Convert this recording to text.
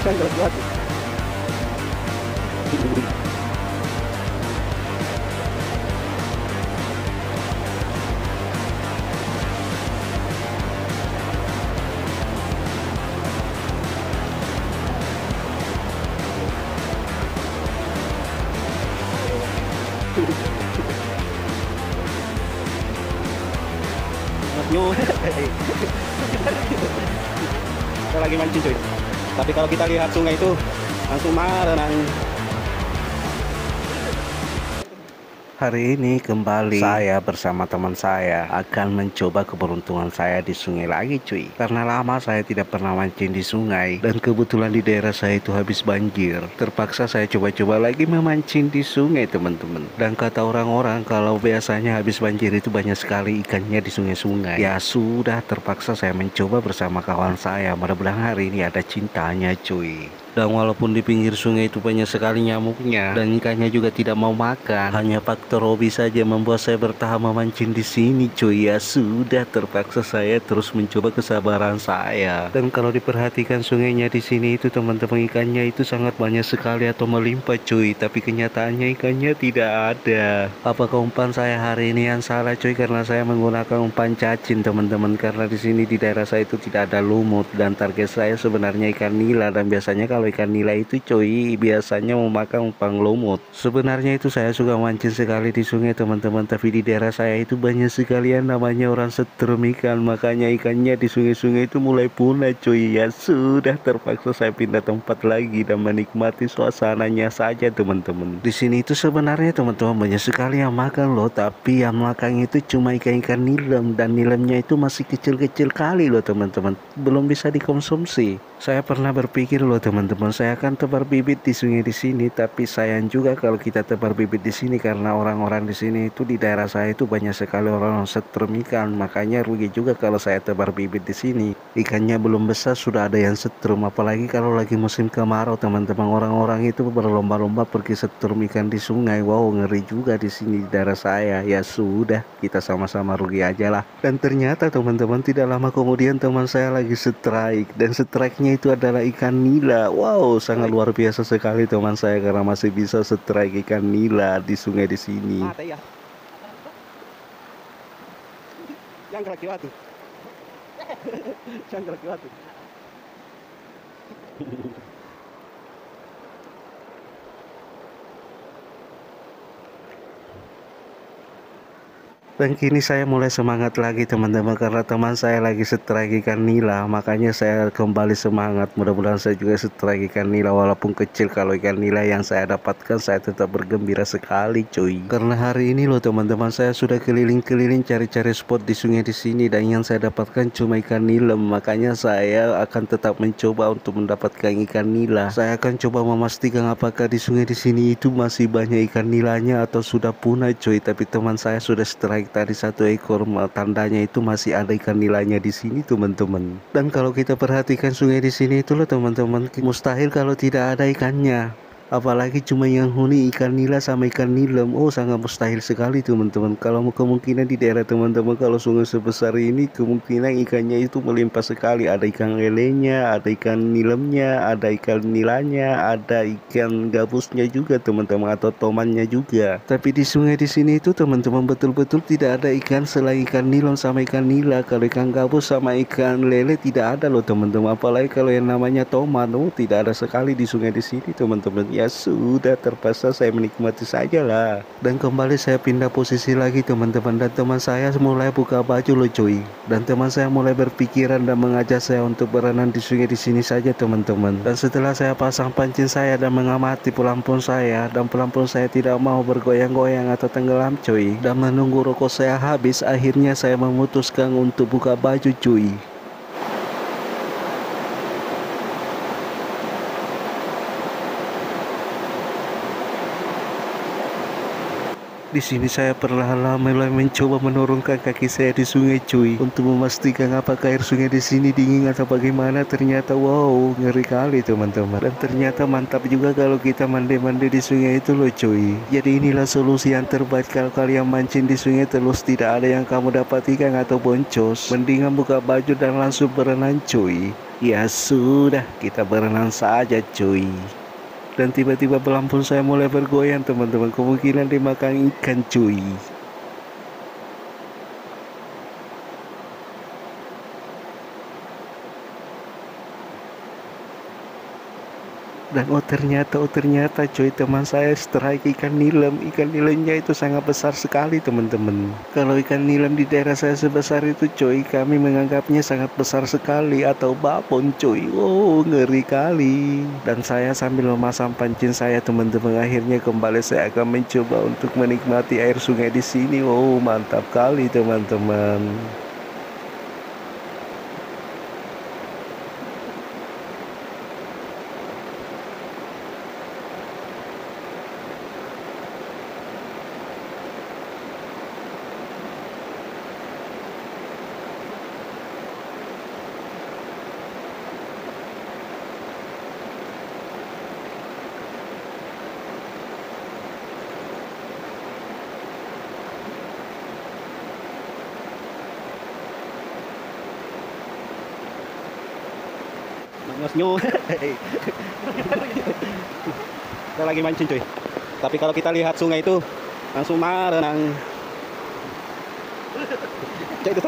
Sandal batu. Mas Nyo. Kita lagi mancing cuy. Tapi kalau kita lihat sungai itu langsung marah nang. Hari ini kembali saya bersama teman saya akan mencoba keberuntungan saya di sungai lagi cuy. Karena lama saya tidak pernah mancing di sungai dan kebetulan di daerah saya itu habis banjir. Terpaksa saya coba-coba lagi memancing di sungai teman-teman. Dan kata orang-orang kalau biasanya habis banjir itu banyak sekali ikannya di sungai-sungai. Ya sudah, terpaksa saya mencoba bersama kawan saya. Mudah-mudahan hari ini ada cintanya cuy. Dan walaupun di pinggir sungai itu banyak sekali nyamuknya dan ikannya juga tidak mau makan, hanya faktor hobi saja membuat saya bertahan memancing di sini cuy. Ya sudah, terpaksa saya terus mencoba kesabaran saya. Dan kalau diperhatikan sungainya di sini itu teman-teman, ikannya itu sangat banyak sekali atau melimpah cuy, tapi kenyataannya ikannya tidak ada. Apakah umpan saya hari ini yang salah cuy? Karena saya menggunakan umpan cacing teman-teman, karena di sini di daerah saya itu tidak ada lumut dan target saya sebenarnya ikan nila, dan biasanya kalau ikan nila itu cuy biasanya memakan umpan lumut. Sebenarnya itu saya suka mancing sekali di sungai teman-teman, tapi di daerah saya itu banyak sekali yang namanya orang setrum ikan, makanya ikannya di sungai-sungai itu mulai punah cuy. Ya sudah, terpaksa saya pindah tempat lagi dan menikmati suasananya saja teman-teman. Di sini itu sebenarnya teman-teman banyak sekali yang makan loh, tapi yang makan itu cuma ikan-ikan nilem, dan nilemnya itu masih kecil-kecil kali loh teman-teman, belum bisa dikonsumsi. Saya pernah berpikir loh teman-teman, saya akan tebar bibit di sungai di sini, tapi sayang juga kalau kita tebar bibit di sini karena orang-orang di sini itu di daerah saya itu banyak sekali orang setrum ikan, makanya rugi juga kalau saya tebar bibit di sini. Ikannya belum besar sudah ada yang setrum, apalagi kalau lagi musim kemarau teman-teman, orang-orang itu berlomba-lomba pergi setrum ikan di sungai. Wow, ngeri juga di sini di daerah saya. Ya sudah, kita sama-sama rugi aja lah. Dan ternyata teman-teman, tidak lama kemudian teman saya lagi strike, dan strike-nya itu adalah ikan nila. Wow, sangat luar biasa sekali teman saya karena masih bisa strike ikan nila di sungai di sini. Mata ya. Jangan lagi batu. Jangan lagi batu. Dan kini saya mulai semangat lagi teman-teman, karena teman saya lagi strike ikan nila, makanya saya kembali semangat. Mudah-mudahan saya juga strike ikan nila, walaupun kecil. Kalau ikan nila yang saya dapatkan saya tetap bergembira sekali cuy. Karena hari ini loh teman-teman, saya sudah keliling-keliling cari-cari spot di sungai di sini, dan yang saya dapatkan cuma ikan nilem. Makanya saya akan tetap mencoba untuk mendapatkan ikan nila. Saya akan coba memastikan apakah di sungai di sini itu masih banyak ikan nilanya atau sudah punah cuy. Tapi teman saya sudah strike tadi satu ekor, tandanya itu masih ada ikan nilanya di sini teman-teman. Dan kalau kita perhatikan sungai di sini itu loh teman-teman, mustahil kalau tidak ada ikannya. Apalagi cuma yang huni ikan nila sama ikan nilem. Oh, sangat mustahil sekali teman-teman. Kalau kemungkinan di daerah teman-teman kalau sungai sebesar ini, kemungkinan ikannya itu melimpah sekali. Ada ikan lelenya, ada ikan nilemnya, ada ikan nilanya, ada ikan gabusnya juga teman-teman, atau tomannya juga. Tapi di sungai di sini itu teman-teman betul-betul tidak ada ikan selain ikan nilem sama ikan nila. Kalau ikan gabus sama ikan lele tidak ada loh teman-teman. Apalagi kalau yang namanya toman, oh tidak ada sekali di sungai di sini teman-teman. Ya sudah, terpaksa saya menikmati saja lah. Dan kembali saya pindah posisi lagi teman-teman, dan teman saya mulai buka baju loh cuy. Dan teman saya mulai berpikiran dan mengajak saya untuk berenang di sungai di sini saja teman-teman. Dan setelah saya pasang pancing saya dan mengamati pelampung saya, dan pelampung saya tidak mau bergoyang-goyang atau tenggelam cuy, dan menunggu rokok saya habis, akhirnya saya memutuskan untuk buka baju cuy. Di sini saya perlahan-lahan mulai mencoba menurunkan kaki saya di sungai cuy, untuk memastikan apakah air sungai di sini dingin atau bagaimana. Ternyata wow, ngeri kali teman-teman. Dan ternyata mantap juga kalau kita mandi-mandi di sungai itu loh cuy. Jadi inilah solusi yang terbaik kalau kalian mancing di sungai terus tidak ada yang kamu dapat ikan atau boncos. Mendingan buka baju dan langsung berenang cuy. Ya sudah, kita berenang saja cuy. Dan tiba-tiba pelampung saya mulai bergoyang teman-teman, kemungkinan dimakan ikan cuy. Dan oh ternyata cuy, teman saya strike ikan nilam. Ikan nilamnya itu sangat besar sekali teman-teman. Kalau ikan nilam di daerah saya sebesar itu cuy, kami menganggapnya sangat besar sekali, atau babon cuy. Oh ngeri kali. Dan saya sambil memasang pancing saya teman-teman, akhirnya kembali saya akan mencoba untuk menikmati air sungai di sini. Oh mantap kali teman-teman. Ngosnyo. Kita lagi mancing cuy. Tapi kalau kita lihat sungai itu langsung marah nang. Cek itu